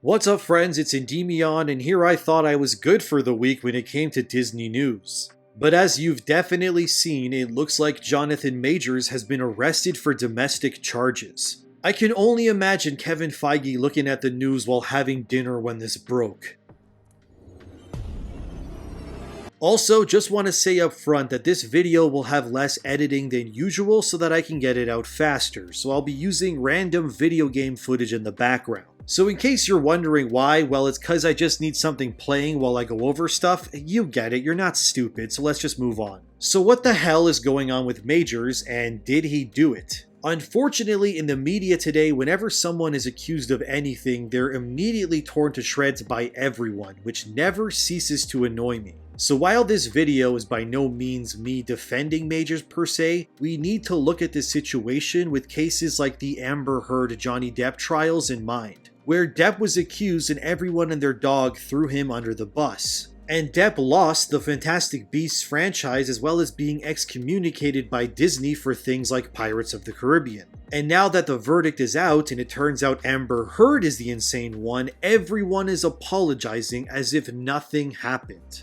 What's up friends, it's Endymion, and here I thought I was good for the week when it came to Disney news. But as you've definitely seen, it looks like Jonathan Majors has been arrested for domestic charges. I can only imagine Kevin Feige looking at the news while having dinner when this broke. Also, just want to say up front that this video will have less editing than usual so that I can get it out faster, so I'll be using random video game footage in the background. So in case you're wondering why, well, it's cause I just need something playing while I go over stuff. You get it, you're not stupid, so let's just move on. So what the hell is going on with Majors, and did he do it? Unfortunately, in the media today, whenever someone is accused of anything, they're immediately torn to shreds by everyone, which never ceases to annoy me. So while this video is by no means me defending Majors per se, we need to look at this situation with cases like the Amber Heard Johnny Depp trials in mind, where Depp was accused and everyone and their dog threw him under the bus. And Depp lost the Fantastic Beasts franchise as well as being excommunicated by Disney for things like Pirates of the Caribbean. And now that the verdict is out and it turns out Amber Heard is the insane one, everyone is apologizing as if nothing happened.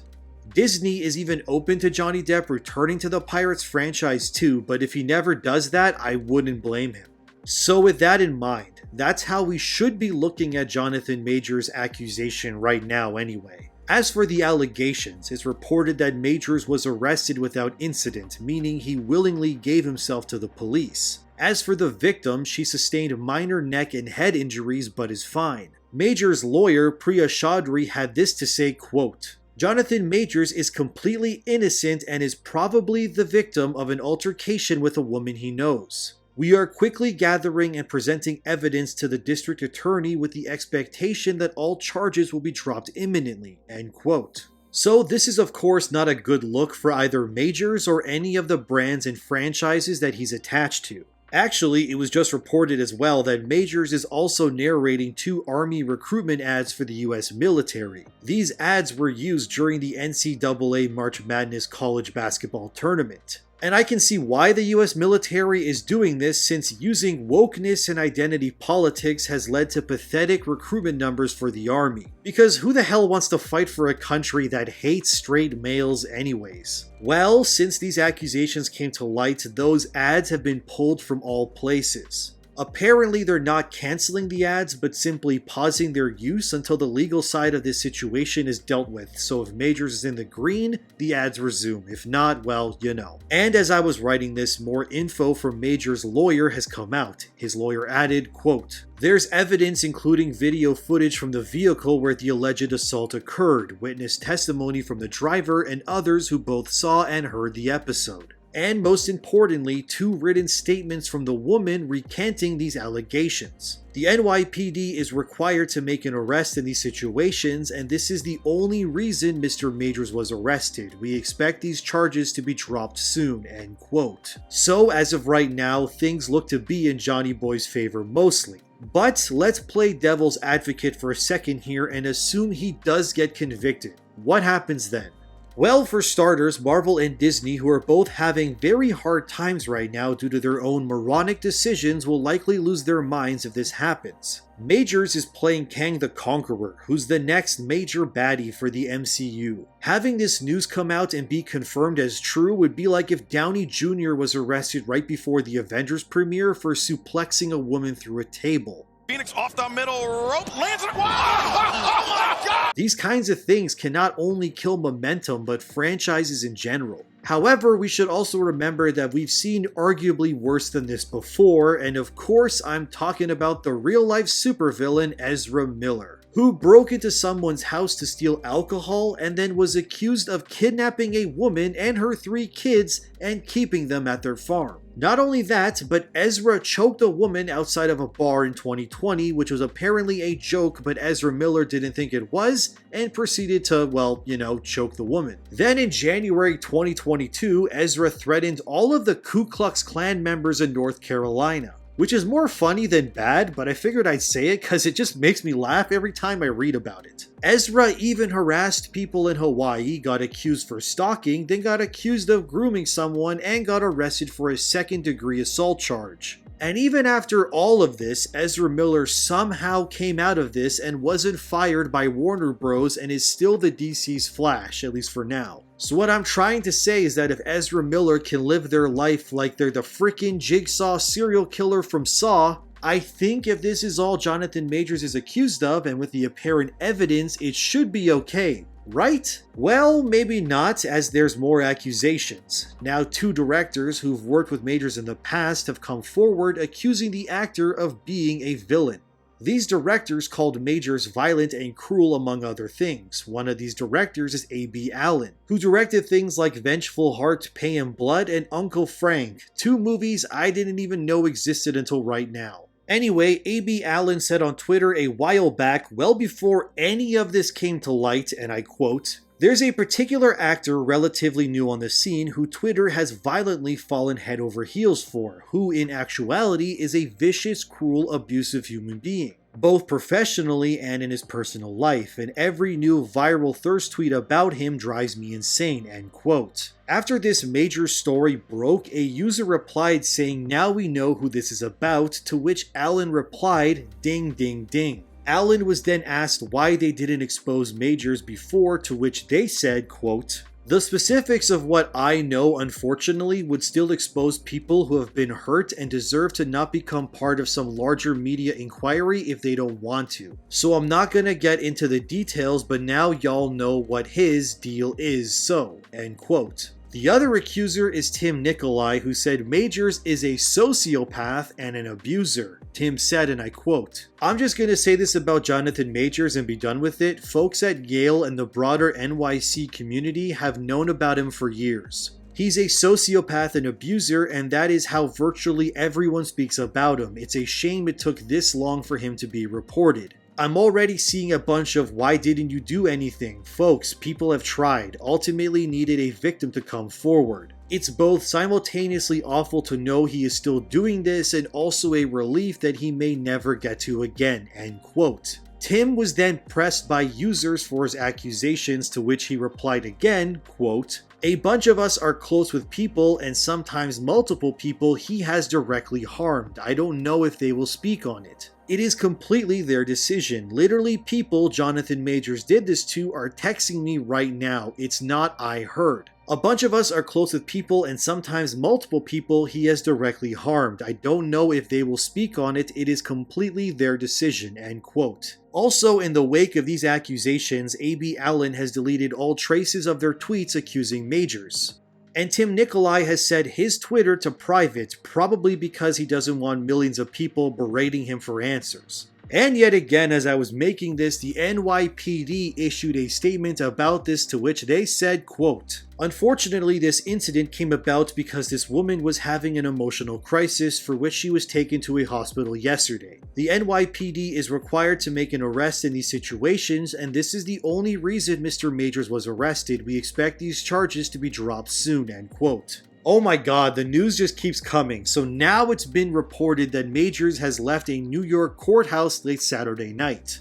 Disney is even open to Johnny Depp returning to the Pirates franchise too, but if he never does that, I wouldn't blame him. So with that in mind, that's how we should be looking at Jonathan Majors' accusation right now anyway. As for the allegations, it's reported that Majors was arrested without incident, meaning he willingly gave himself to the police. As for the victim, she sustained minor neck and head injuries but is fine. Majors' lawyer, Priya Chaudhry, had this to say, quote, "Jonathan Majors is completely innocent and is probably the victim of an altercation with a woman he knows. We are quickly gathering and presenting evidence to the district attorney with the expectation that all charges will be dropped imminently." End quote. So this is of course not a good look for either Majors or any of the brands and franchises that he's attached to. Actually, it was just reported as well that Majors is also narrating 2 Army recruitment ads for the US military. These ads were used during the NCAA March Madness college basketball tournament. And I can see why the US military is doing this, since using wokeness and identity politics has led to pathetic recruitment numbers for the Army. Because who the hell wants to fight for a country that hates straight males anyways? Well, since these accusations came to light, those ads have been pulled from all places. Apparently they're not canceling the ads, but simply pausing their use until the legal side of this situation is dealt with. So if Majors is in the green, the ads resume. If not, well, you know. And as I was writing this, more info from Majors' lawyer has come out. His lawyer added, quote, "There's evidence including video footage from the vehicle where the alleged assault occurred, witness testimony from the driver and others who both saw and heard the episode. And most importantly, 2 written statements from the woman recanting these allegations. The NYPD is required to make an arrest in these situations, and this is the only reason Mr. Majors was arrested. We expect these charges to be dropped soon." End quote. So as of right now, things look to be in Johnny Boy's favor mostly. But let's play devil's advocate for a second here and assume he does get convicted. What happens then? Well, for starters, Marvel and Disney, who are both having very hard times right now due to their own moronic decisions, will likely lose their minds if this happens. Majors is playing Kang the Conqueror, who's the next major baddie for the MCU. Having this news come out and be confirmed as true would be like if Downey Jr. was arrested right before the Avengers premiere for suplexing a woman through a table. Phoenix off the middle rope, lands it. Oh my God! These kinds of things can not only kill momentum, but franchises in general. However, we should also remember that we've seen arguably worse than this before, and of course I'm talking about the real-life supervillain Ezra Miller, who broke into someone's house to steal alcohol and then was accused of kidnapping a woman and her 3 kids and keeping them at their farm. Not only that, but Ezra choked a woman outside of a bar in 2020, which was apparently a joke, but Ezra Miller didn't think it was, and proceeded to, well, you know, choke the woman. Then in January 2022, Ezra threatened all of the Ku Klux Klan members in North Carolina. Which is more funny than bad, but I figured I'd say it because it just makes me laugh every time I read about it. Ezra even harassed people in Hawaii, got accused for stalking, then got accused of grooming someone, and got arrested for a second-degree assault charge. And even after all of this, Ezra Miller somehow came out of this and wasn't fired by Warner Bros. And is still the DC's Flash, at least for now. So what I'm trying to say is that if Ezra Miller can live their life like they're the frickin' Jigsaw serial killer from Saw, I think if this is all Jonathan Majors is accused of, and with the apparent evidence, it should be okay. Right? Well, maybe not, as there's more accusations. Now, 2 directors who've worked with Majors in the past have come forward accusing the actor of being a villain. These directors called Majors violent and cruel among other things. One of these directors is A.B. Allen, who directed things like Vengeful Heart, Pay 'Em Blood, and Uncle Frank, 2 movies I didn't even know existed until right now. Anyway, A.B. Allen said on Twitter a while back, well before any of this came to light, and I quote, "There's a particular actor relatively new on the scene who Twitter has violently fallen head over heels for, who in actuality is a vicious, cruel, abusive human being, both professionally and in his personal life, and every new viral thirst tweet about him drives me insane," end quote. After this major story broke, a user replied saying, "Now we know who this is about," to which Allen replied, "Ding ding ding." Allen was then asked why they didn't expose Majors before, to which they said, quote, "The specifics of what I know unfortunately would still expose people who have been hurt and deserve to not become part of some larger media inquiry if they don't want to. So I'm not gonna get into the details, but now y'all know what his deal is, so," end quote. The other accuser is Tim Nikolai, who said Majors is a sociopath and an abuser. Tim said, and I quote, "I'm just gonna say this about Jonathan Majors and be done with it. Folks at Yale and the broader NYC community have known about him for years. He's a sociopath and abuser, and that is how virtually everyone speaks about him. It's a shame it took this long for him to be reported. I'm already seeing a bunch of why didn't you do anything? Folks, people have tried, ultimately needed a victim to come forward. It's both simultaneously awful to know he is still doing this and also a relief that he may never get to again," end quote. Tim was then pressed by users for his accusations, to which he replied again, quote, "A bunch of us are close with people and sometimes multiple people he has directly harmed. I don't know if they will speak on it. It is completely their decision. Literally people Jonathan Majors did this to are texting me right now. It's not I heard. A bunch of us are close with people and sometimes multiple people he has directly harmed. I don't know if they will speak on it. It is completely their decision," end quote. Also, in the wake of these accusations, A.B. Allen has deleted all traces of their tweets accusing Majors. And Tim Nikolai has set his Twitter to private, probably because he doesn't want millions of people berating him for answers. And yet again, as I was making this, the NYPD issued a statement about this, to which they said, quote, "Unfortunately, this incident came about because this woman was having an emotional crisis for which she was taken to a hospital yesterday. The NYPD is required to make an arrest in these situations, and this is the only reason Mr. Majors was arrested. We expect these charges to be dropped soon," end quote. Oh my god, the news just keeps coming. So now it's been reported that Majors has left a New York courthouse late Saturday night,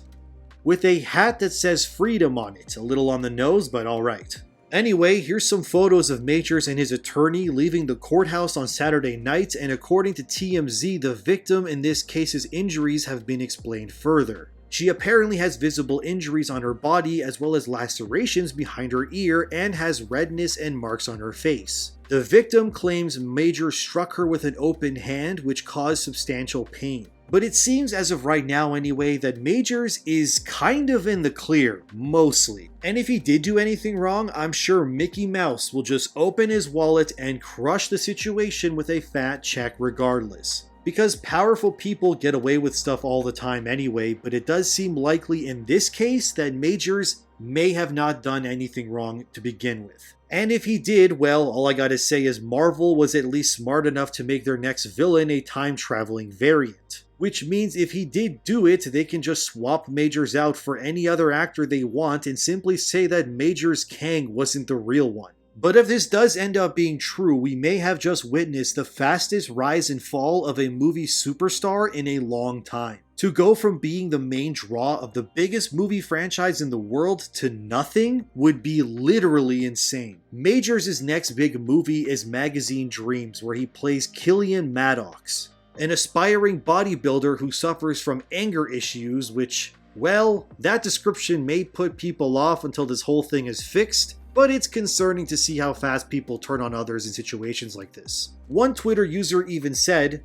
with a hat that says freedom on it. A little on the nose, but alright. Anyway, here's some photos of Majors and his attorney leaving the courthouse on Saturday night, and according to TMZ, the victim in this case's injuries have been explained further. She apparently has visible injuries on her body as well as lacerations behind her ear and has redness and marks on her face. The victim claims Major struck her with an open hand, which caused substantial pain. But it seems, as of right now anyway, that Majors is kind of in the clear, mostly. And if he did do anything wrong, I'm sure Mickey Mouse will just open his wallet and crush the situation with a fat check regardless. Because powerful people get away with stuff all the time anyway, but it does seem likely in this case that Majors may have not done anything wrong to begin with. And if he did, well, all I gotta say is Marvel was at least smart enough to make their next villain a time-traveling variant. Which means if he did do it, they can just swap Majors out for any other actor they want and simply say that Majors Kang wasn't the real one. But if this does end up being true, we may have just witnessed the fastest rise and fall of a movie superstar in a long time. To go from being the main draw of the biggest movie franchise in the world to nothing would be literally insane. Majors' next big movie is Magazine Dreams, where he plays Killian Maddox. An aspiring bodybuilder who suffers from anger issues, which, well, that description may put people off until this whole thing is fixed, but it's concerning to see how fast people turn on others in situations like this. One Twitter user even said,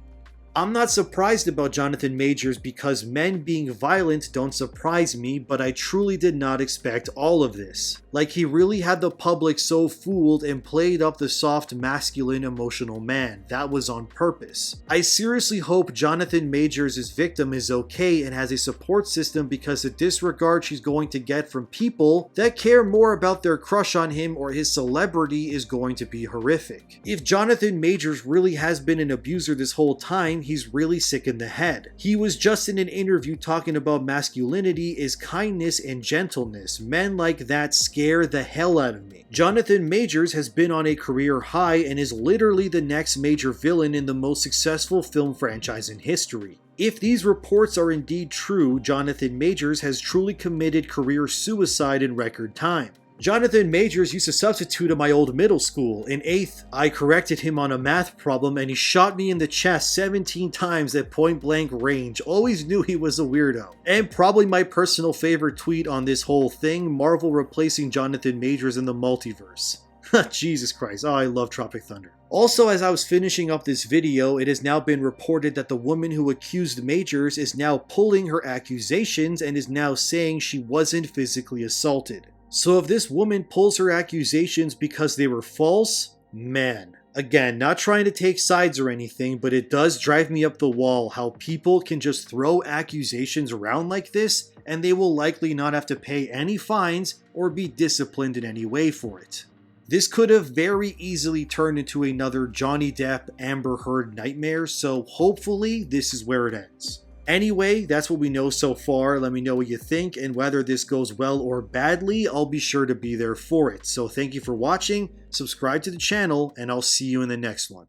"I'm not surprised about Jonathan Majors because men being violent don't surprise me, but I truly did not expect all of this." Like he really had the public so fooled and played up the soft, masculine, emotional man. That was on purpose. I seriously hope Jonathan Majors' victim is okay and has a support system, because the disregard she's going to get from people that care more about their crush on him or his celebrity is going to be horrific. If Jonathan Majors really has been an abuser this whole time, he's really sick in the head. He was just in an interview talking about masculinity is kindness and gentleness. Men like that scare the hell out of me. Jonathan Majors has been on a career high and is literally the next major villain in the most successful film franchise in history. If these reports are indeed true, Jonathan Majors has truly committed career suicide in record time. Jonathan Majors used to substitute at my old middle school. In 8th, I corrected him on a math problem and he shot me in the chest 17 times at point blank range. Always knew he was a weirdo. And probably my personal favorite tweet on this whole thing, Marvel replacing Jonathan Majors in the multiverse. Jesus Christ, oh, I love Tropic Thunder. Also, as I was finishing up this video, it has now been reported that the woman who accused Majors is now pulling her accusations and is now saying she wasn't physically assaulted. So if this woman pulls her accusations because they were false, man. Again, not trying to take sides or anything, but it does drive me up the wall how people can just throw accusations around like this and they will likely not have to pay any fines or be disciplined in any way for it. This could have very easily turned into another Johnny Depp Amber Heard nightmare, so hopefully this is where it ends. Anyway, that's what we know so far. Let me know what you think, and whether this goes well or badly, I'll be sure to be there for it. So thank you for watching, subscribe to the channel, and I'll see you in the next one.